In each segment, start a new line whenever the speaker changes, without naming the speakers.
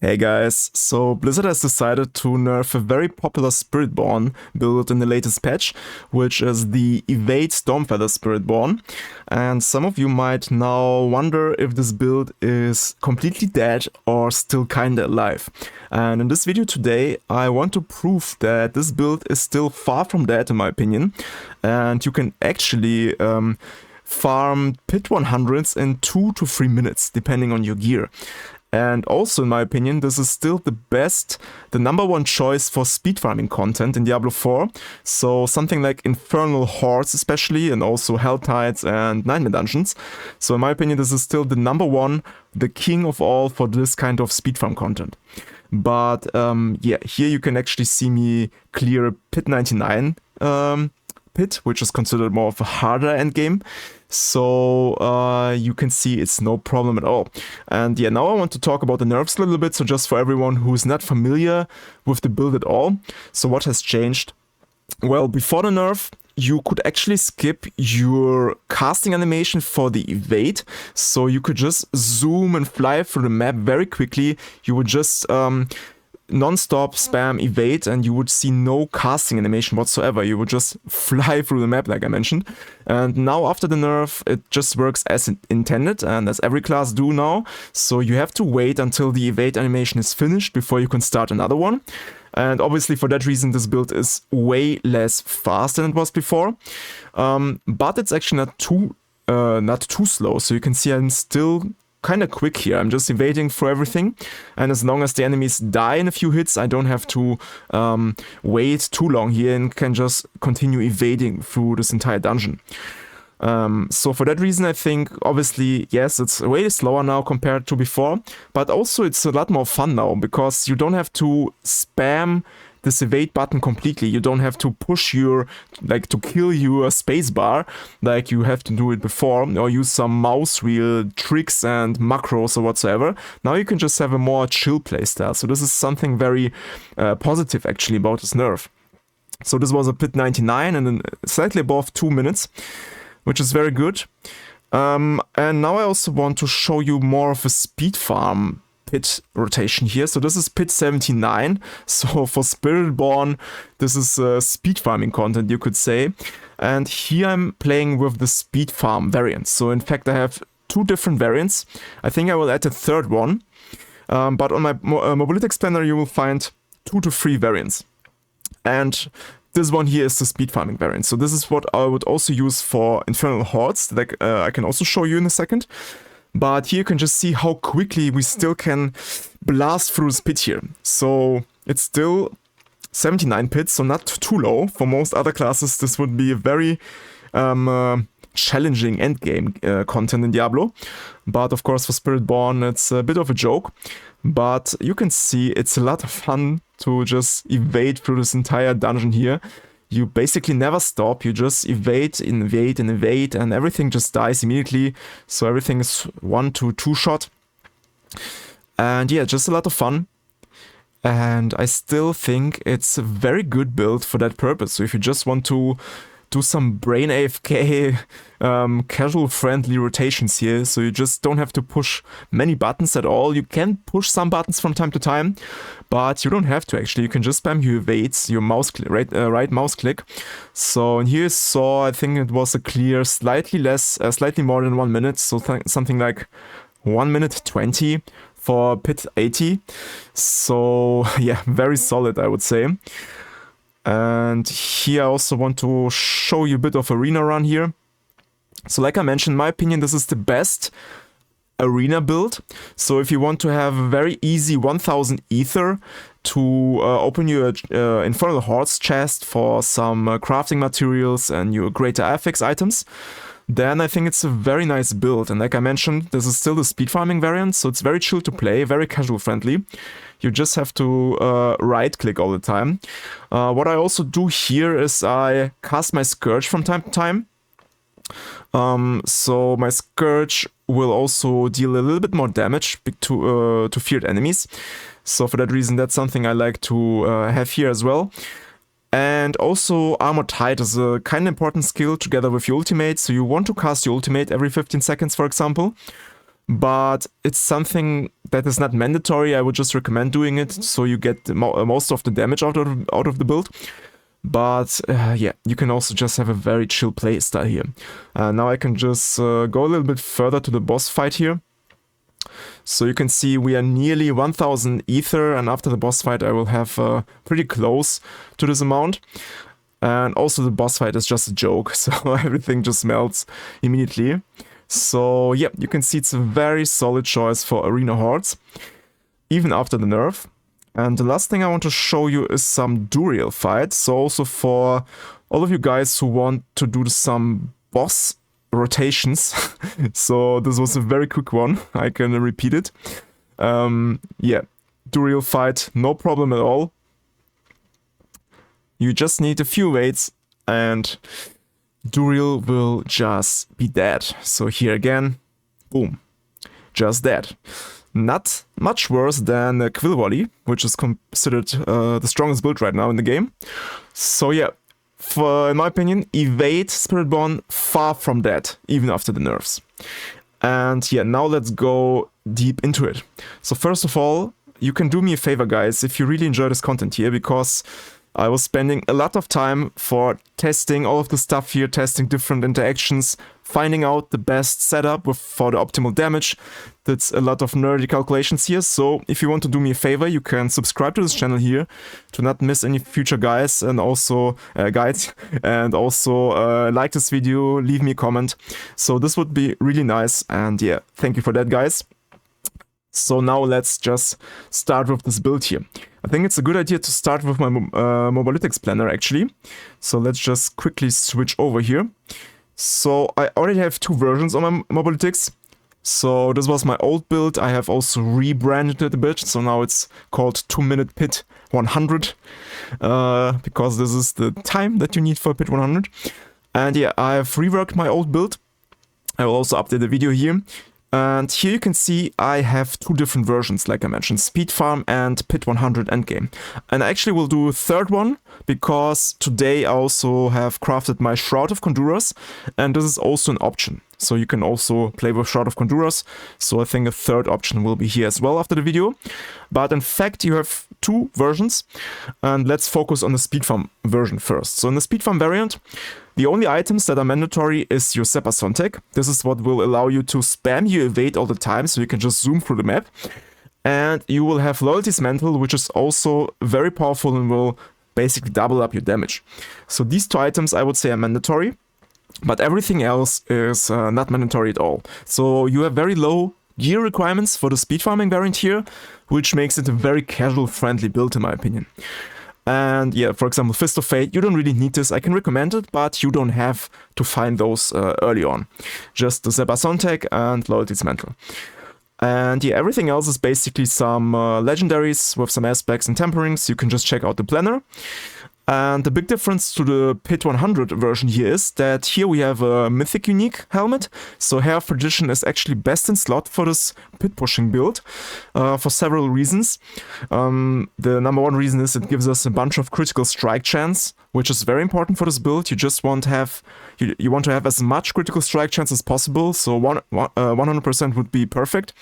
Hey guys, so Blizzard has decided to nerf a very popular Spiritborn build in the latest patch, which is the Evade Stormfeather Spiritborn. And some of you might now wonder if this build is completely dead or still kinda alive. And in this video today, I want to prove that this build is still far from dead in my opinion. And you can actually farm pit 100s in 2 to 3 minutes, depending on your gear. And also, in my opinion, this is still the number one choice for speed farming content in Diablo 4. So something like Infernal Hordes especially, and also Helltides and Nightmare Dungeons. So in my opinion, this is still the number one, the king of all for this kind of speed farm content. But yeah, here you can actually see me clear pit 99 pit, which is considered more of a harder endgame. So you can see it's no problem at all. And yeah, now I want to talk about the nerfs a little bit. So just for everyone who's not familiar with the build at all. So what has changed? Well, before the nerf, you could actually skip your casting animation for the evade. So you could just zoom and fly through the map very quickly. You would just non-stop spam evade and you would see no casting animation whatsoever. You would just fly through the map like I mentioned. And now after the nerf it just works as intended and as every class do now. So you have to wait until the evade animation is finished before you can start another one. And obviously for that reason this build is way less fast than it was before. But it's actually not too slow. So you can see I'm still kind of quick here. I'm just evading through everything, and as long as the enemies die in a few hits, I don't have to wait too long here and can just continue evading through this entire dungeon. So for that reason, I think obviously, yes, it's way slower now compared to before, but also it's a lot more fun now because you don't have to spam this evade button completely. You don't have to push to kill your spacebar like you have to do it before, or use some mouse wheel tricks and macros or whatsoever. Now you can just have a more chill playstyle. So this is something very positive actually about this nerf. So this was a pit 99 and then slightly above 2 minutes, which is very good. And now I also want to show you more of a speed farm pit rotation here. So this is pit 79. So for Spiritborn, this is speed farming content, you could say. And here I'm playing with the speed farm variants. So in fact, I have 2 different variants. I think I will add a third one. But on my mobility expander, you will find 2 to 3 variants. And this one here is the speed farming variant. So this is what I would also use for Infernal Hordes that I can also show you in a second. But here you can just see how quickly we still can blast through this pit here. So it's still 79 pits, so not too low. For most other classes, this would be a very challenging endgame content in Diablo. But of course for Spiritborn, it's a bit of a joke. But you can see it's a lot of fun to just evade through this entire dungeon here. You basically never stop, you just evade, invade, and evade, and everything just dies immediately. So everything is 1 to 2 shot. And yeah, just a lot of fun. And I still think it's a very good build for that purpose. So if you just want to do some brain AFK, casual friendly rotations here, so you just don't have to push many buttons at all. You can push some buttons from time to time, but you don't have to actually. You can just spam your evades, your mouse click, right mouse click. So and here you saw, I think it was a clear slightly more than 1 minute, so something like 1 minute 20 for pit 80. So yeah, very solid I would say. And here I also want to show you a bit of arena run here. So like I mentioned, in my opinion, this is the best arena build. So if you want to have a very easy 1000 ether to open your Infernal Hordes chest for some crafting materials and your greater affix items, then I think it's a very nice build. And like I mentioned, this is still the speed farming variant, so it's very chill to play, very casual friendly. You just have to right click all the time. What I also do here is I cast my Scourge from time to time. So my Scourge will also deal a little bit more damage to feared enemies. So for that reason, that's something I like to have here as well. And also Armored Tide is a kind of important skill together with your ultimate. So you want to cast your ultimate every 15 seconds, for example. but it's something that is not mandatory. I would just recommend doing it so you get most of the damage out of the build. But yeah, you can also just have a very chill playstyle here. Now I can just go a little bit further to the boss fight here. So you can see we are nearly 1000 ether, and after the boss fight I will have pretty close to this amount. And also the boss fight is just a joke, so everything just melts immediately. So yeah, you can see it's a very solid choice for Arena Hordes, even after the nerf. And the last thing I want to show you is some Duriel fights. So also for all of you guys who want to do some boss rotations. So this was a very quick one, I can repeat it. Yeah, Duriel fight, no problem at all. You just need a few waits and Duriel will just be dead. So here again, boom, just dead. Not much worse than Quill Volley, which is considered the strongest build right now in the game. So yeah, in my opinion, Evade Spiritborn far from dead, even after the nerfs. And yeah, now let's go deep into it. So first of all, you can do me a favor, guys, if you really enjoy this content here, because I was spending a lot of time for testing all of the stuff here, testing different interactions, finding out the best setup for the optimal damage. That's a lot of nerdy calculations here. So if you want to do me a favor, you can subscribe to this channel here to not miss any future guides and also guides, and also like this video, leave me a comment. So this would be really nice, and yeah, thank you for that, guys. So now let's just start with this build here. I think it's a good idea to start with my Mobalytics planner actually. So let's just quickly switch over here. So I already have two versions on my Mobalytics. So this was my old build. I have also rebranded it a bit. So now it's called 2 Minute Pit 100. Because this is the time that you need for Pit 100. And yeah, I have reworked my old build. I will also update the video here. And here you can see I have two different versions, like I mentioned, Speedfarm and Pit 100 Endgame. And I actually will do a third one, because today I also have crafted my Shroud of Conduras, and this is also an option. So you can also play with Shroud of Conduras, so I think a third option will be here as well after the video. But in fact you have two versions, and let's focus on the Speedfarm version first. So in the Speedfarm variant, the only items that are mandatory is your Zephyr Sontag. This is what will allow you to spam your evade all the time, so you can just zoom through the map. And you will have Loyalty's Mantle, which is also very powerful and will basically double up your damage. So these two items I would say are mandatory, but everything else is not mandatory at all. So you have very low gear requirements for the speed farming variant here, which makes it a very casual friendly build in my opinion. And yeah, for example, Fist of Fate, you don't really need this. I can recommend it, but you don't have to find those early on. Just the Zephyr Sontag and Loyalty's Mantle. And yeah, everything else is basically some legendaries with some aspects and temperings. You can just check out the planner. And the big difference to the Pit 100 version here is that here we have a Mythic Unique helmet. So Hair of Perdition is actually best in slot for this pit pushing build for several reasons. The number one reason is it gives us a bunch of critical strike chance, which is very important for this build. You just want to have you want to have as much critical strike chance as possible. So 100% would be perfect.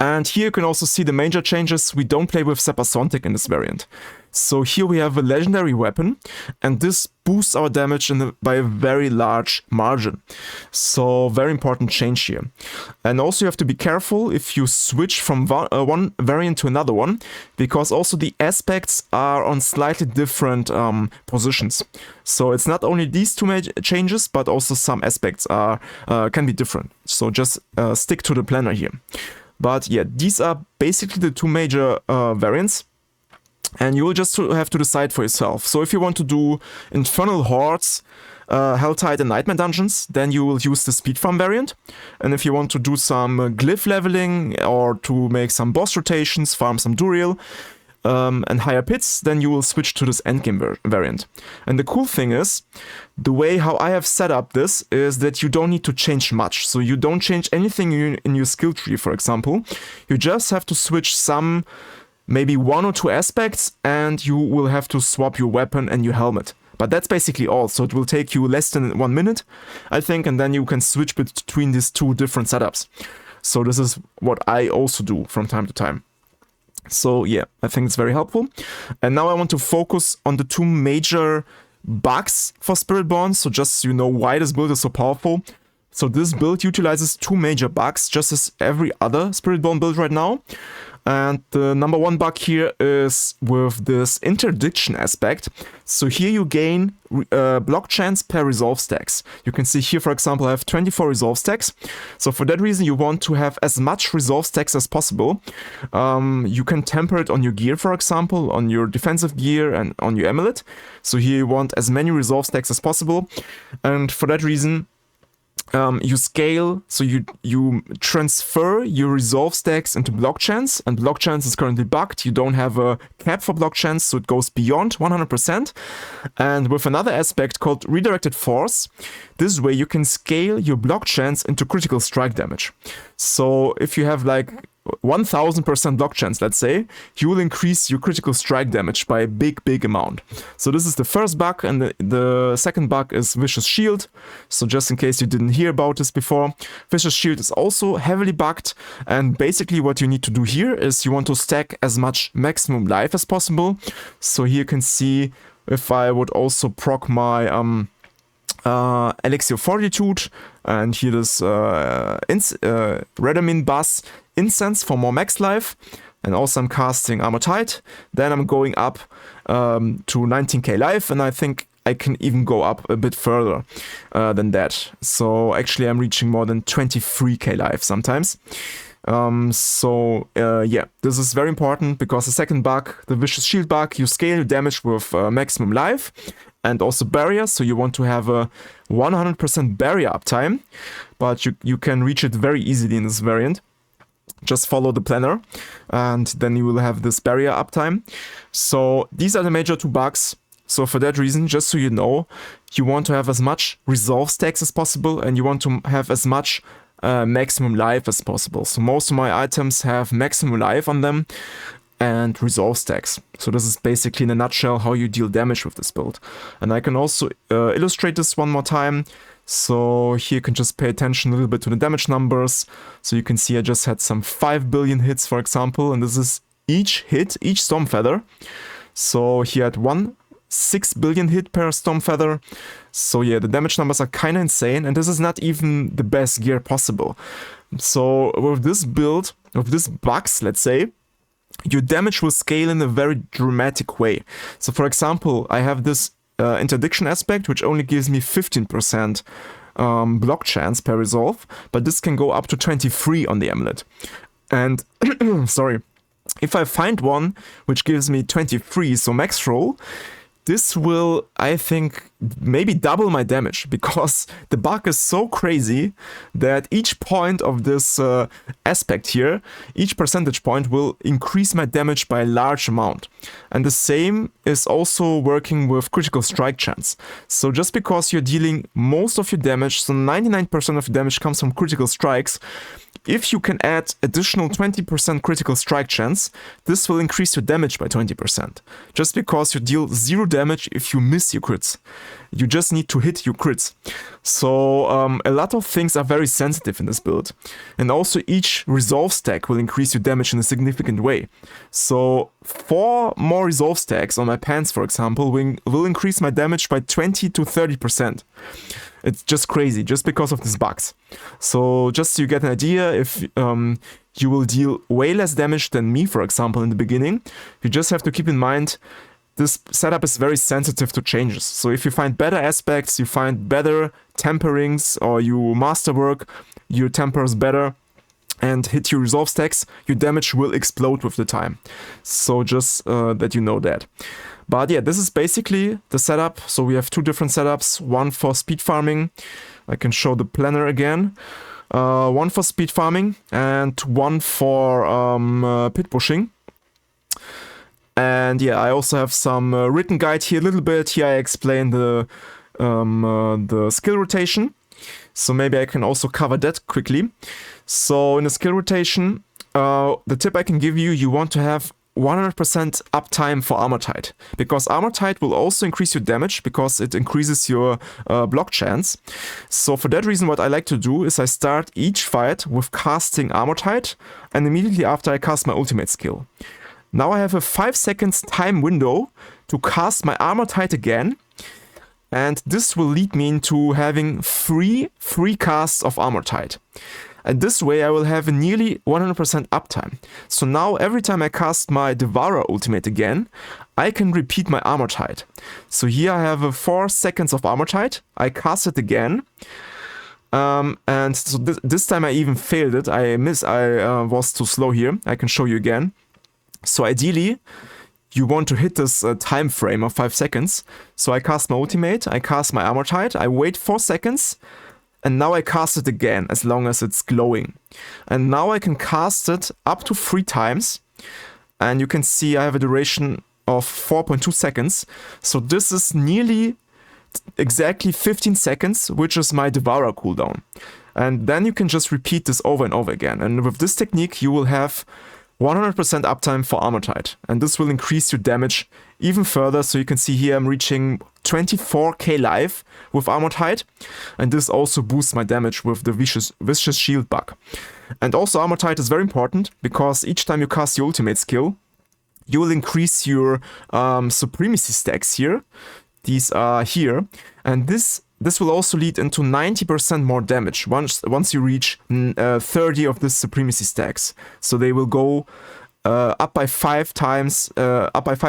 And here you can also see the major changes. We don't play with Zephyr Sontag in this variant. So here we have a legendary weapon, and this boosts our damage by a very large margin. So very important change here. And also you have to be careful if you switch from one variant to another one, because also the aspects are on slightly different positions. So it's not only these two major changes, but also some aspects are can be different. So just stick to the planner here. But yeah, these are basically the two major variants. And you will just have to decide for yourself. So if you want to do Infernal Hordes, Helltide and Nightmare Dungeons, then you will use the Speedfarm variant. And if you want to do some glyph leveling or to make some boss rotations, farm some Duriel, and higher pits, then you will switch to this Endgame variant. And the cool thing is, the way how I have set up this is that you don't need to change much. So you don't change anything in your skill tree, for example. You just have to switch some, maybe one or two aspects, and you will have to swap your weapon and your helmet. But that's basically all, so it will take you less than 1 minute, I think, and then you can switch between these two different setups. So this is what I also do from time to time. So yeah, I think it's very helpful. And now I want to focus on the two major bugs for Spiritborn, so just so you know why this build is so powerful. So this build utilizes two major bugs, just as every other Spiritborn build right now. And the number one bug here is with this interdiction aspect. So here you gain block chance per resolve stacks. You can see here, for example, I have 24 resolve stacks. So for that reason, you want to have as much resolve stacks as possible. You can temper it on your gear, for example, on your defensive gear and on your amulet. So here you want as many resolve stacks as possible. And for that reason, you scale, so you transfer your resolve stacks into block chance, and block chance is currently bugged. You don't have a cap for block chance, so it goes beyond 100%. And with another aspect called redirected force, this way you can scale your block chance into critical strike damage. So if you have like 1000% block chance, let's say, you will increase your critical strike damage by a big amount. So this is the first bug, and the second bug is Vicious Shield. So just in case you didn't hear about this before, Vicious Shield is also heavily bugged, and basically what you need to do here is you want to stack as much maximum life as possible. So here you can see if I would also proc my Elixir Fortitude, and here this Redamin Buzz Incense for more max life, and also I'm casting Armortide. Then I'm going up to 19k life, and I think I can even go up a bit further than that. So actually I'm reaching more than 23k life sometimes. Yeah, this is very important because the second bug, the Vicious Shield bug, you scale your damage with maximum life and also barrier, so you want to have a 100% barrier uptime, but you can reach it very easily in this variant. Just follow the planner, and then you will have this barrier uptime. So these are the major two bugs. So for that reason, just so you know, you want to have as much resolve stacks as possible, and you want to have as much maximum life as possible. So most of my items have maximum life on them and resolve stacks. So this is basically in a nutshell how you deal damage with this build. And I can also illustrate this one more time. So here you can just pay attention a little bit to the damage numbers. So you can see I just had some 5 billion hits, for example, and this is each hit, each Stormfeather. So here at 6 billion hit per Stormfeather. So yeah, the damage numbers are kind of insane, and this is not even the best gear possible. So with this build, with this bugs, let's say, your damage will scale in a very dramatic way. So for example, I have this interdiction aspect, which only gives me 15% block chance per resolve, but this can go up to 23 on the amulet. And sorry, if I find one which gives me 23, so max roll, this will, I think, maybe double my damage, because the bug is so crazy that each point of this aspect here, each percentage point will increase my damage by a large amount. And the same is also working with critical strike chance. So just because you're dealing most of your damage, so 99% of your damage comes from critical strikes, if you can add additional 20% critical strike chance, this will increase your damage by 20%. Just because you deal 0 damage if you miss your crits. You just need to hit your crits. So a lot of things are very sensitive in this build. And also each resolve stack will increase your damage in a significant way. So 4 more resolve stacks on my pants, for example, will increase my damage by 20 to 30%. It's just crazy, just because of these bugs. So just so you get an idea, if you will deal way less damage than me, for example, in the beginning, you just have to keep in mind this setup is very sensitive to changes. So if you find better aspects, you find better temperings, or you masterwork your tempers better and hit your resolve stacks, your damage will explode with the time. So just that you know that. But yeah, this is basically the setup. So we have two different setups, one for speed farming. I can show the planner again. One for speed farming and one for pit pushing. And yeah, I also have some written guide here a little bit. Here I explain the skill rotation. So maybe I can also cover that quickly. So in the skill rotation, the tip I can give you, you want to have 100% uptime for Helltide, because Helltide will also increase your damage because it increases your block chance. So for that reason, what I like to do is I start each fight with casting Helltide, and immediately after I cast my ultimate skill. Now I have a 5 seconds time window to cast my Helltide again, and this will lead me into having 3 free casts of Helltide. And this way I will have a nearly 100% uptime. So now every time I cast my Devourer ultimate again, I can repeat my Helltide. So here I have a 4 seconds of Helltide, I cast it again, and so this time I even failed it. I was too slow here. I can show you again. So ideally, you want to hit this time frame of 5 seconds. So I cast my ultimate, I cast my Helltide, I wait 4 seconds, and now I cast it again as long as it's glowing. And now I can cast it up to 3 times. And you can see I have a duration of 4.2 seconds. So this is nearly exactly 15 seconds, which is my Devourer cooldown. And then you can just repeat this over and over again. And with this technique, you will have 100% uptime for Helltide, and this will increase your damage even further. So you can see here I'm reaching 24k life with Helltide, and this also boosts my damage with the vicious shield bug. And also Helltide is very important because each time you cast your ultimate skill, you will increase your supremacy stacks here. These are here, and this will also lead into 90% more damage once you reach 30 of this supremacy stacks. So they will go up by 5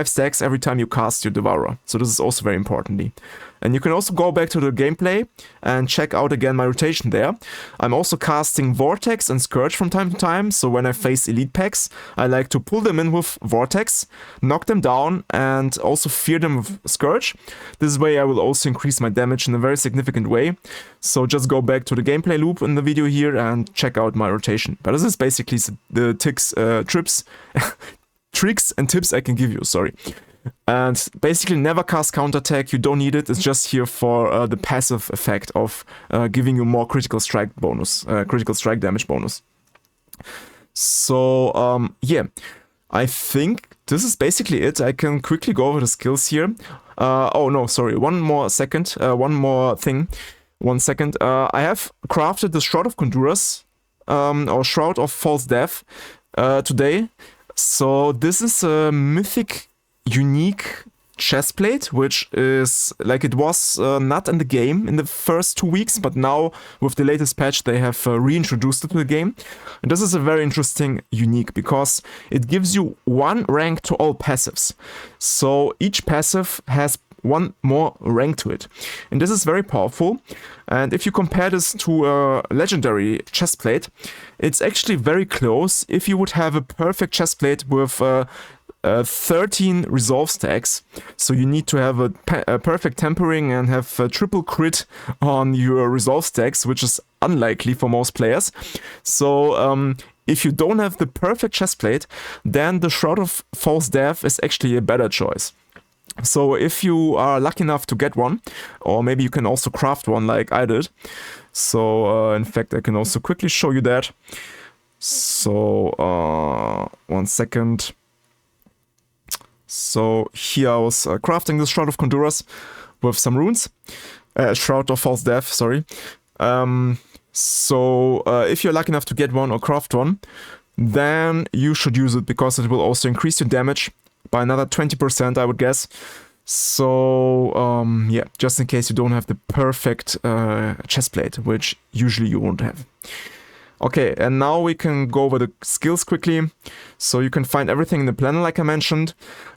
stacks every time you cast your Devourer. So this is also very importantly. And you can also go back to the gameplay and check out again my rotation there. I'm also casting Vortex and Scourge from time to time. So when I face elite packs, I like to pull them in with Vortex, knock them down, and also fear them with Scourge. This way I will also increase my damage in a very significant way. So just go back to the gameplay loop in the video here and check out my rotation. But this is basically the tricks and tips I can give you, sorry. And basically never cast counterattack, you don't need it, it's just here for the passive effect of giving you more critical strike damage bonus. So yeah, I think this is basically it. I can quickly go over the skills here. Oh no, sorry, one more thing. 1 second. I have crafted the Shroud of Conduras, or Shroud of False Death today. So this is a mythic unique chestplate, which is like it was not in the game in the first 2 weeks, but now with the latest patch they have reintroduced it to the game. And this is a very interesting unique because it gives you 1 rank to all passives. So each passive has 1 more rank to it, and this is very powerful. And if you compare this to a legendary chestplate, it's actually very close. If you would have a perfect chestplate with 13 resolve stacks, so you need to have a perfect tempering and have a triple crit on your resolve stacks, which is unlikely for most players. So if you don't have the perfect chestplate, then the Shroud of False Death is actually a better choice. So if you are lucky enough to get one, or maybe you can also craft one like I did. So in fact I can also quickly show you that. So 1 second. So here I was crafting this Shroud of Conduras with some runes. Shroud of False Death, sorry. So if you're lucky enough to get one or craft one, then you should use it because it will also increase your damage by another 20%, I would guess. So yeah, just in case you don't have the perfect chestplate, which usually you won't have. Okay, and now we can go over the skills quickly. So you can find everything in the planner like I mentioned.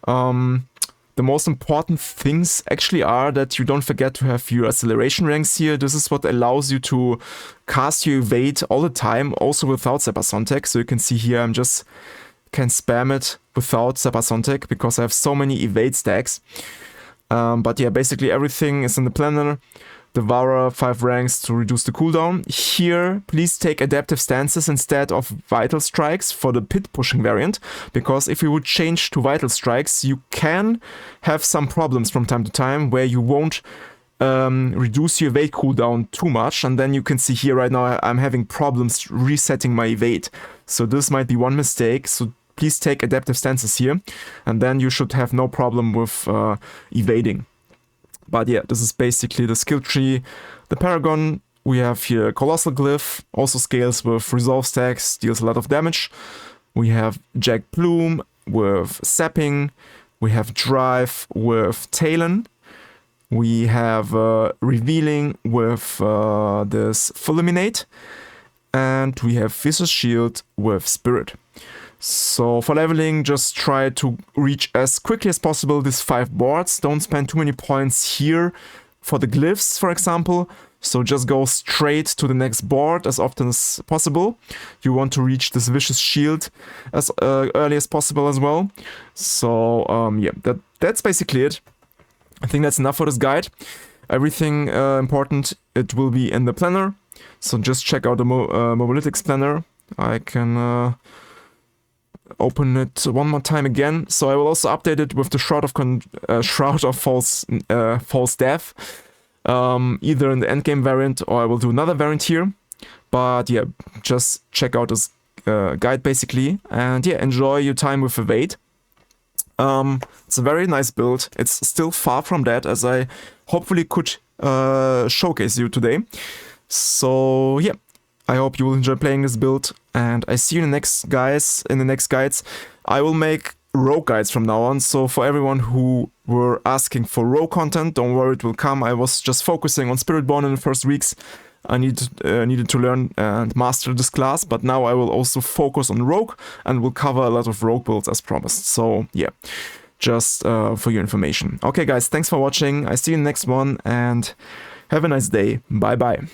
The most important things actually are that you don't forget to have your acceleration ranks here. This is what allows you to cast your evade all the time, also without Sepasontek. So you can see here I'm just can spam it without Sepasontek because I have so many evade stacks. But yeah, basically everything is in the planner. Devourer 5 ranks to reduce the cooldown. Here, please take adaptive stances instead of vital strikes for the pit pushing variant, because if you would change to vital strikes, you can have some problems from time to time where you won't reduce your evade cooldown too much, and then you can see here right now I'm having problems resetting my evade. So this might be one mistake, so please take adaptive stances here, and then you should have no problem with evading. But yeah, this is basically the skill tree. The Paragon, we have here Colossal Glyph, also scales with Resolve stacks, deals a lot of damage. We have Jagged Plume with Sapping. We have Drive with Talon. We have Revealing with this Fulminate. And we have Vicious Shield with Spirit. So for leveling, just try to reach as quickly as possible these 5 boards. Don't spend too many points here for the glyphs, for example. So just go straight to the next board as often as possible. You want to reach this Vicious Shield as early as possible as well. So yeah, that's basically it. I think that's enough for this guide. Everything important, it will be in the planner. So just check out the Mobalytics planner. I can open it one more time again. So I will also update it with the Shroud of False Death. Either in the endgame variant or I will do another variant here. But yeah, just check out this guide basically. And yeah, enjoy your time with Evade. It's a very nice build. It's still far from that, as I hopefully could showcase you today. So yeah, I hope you will enjoy playing this build, and I see you in the next guides. I will make rogue guides from now on, so for everyone who were asking for rogue content, don't worry, it will come. I was just focusing on Spiritborn in the first weeks. I needed to learn and master this class, but now I will also focus on rogue and will cover a lot of rogue builds as promised. So yeah, just for your information. Okay guys, thanks for watching. I see you in the next one, and have a nice day. Bye bye.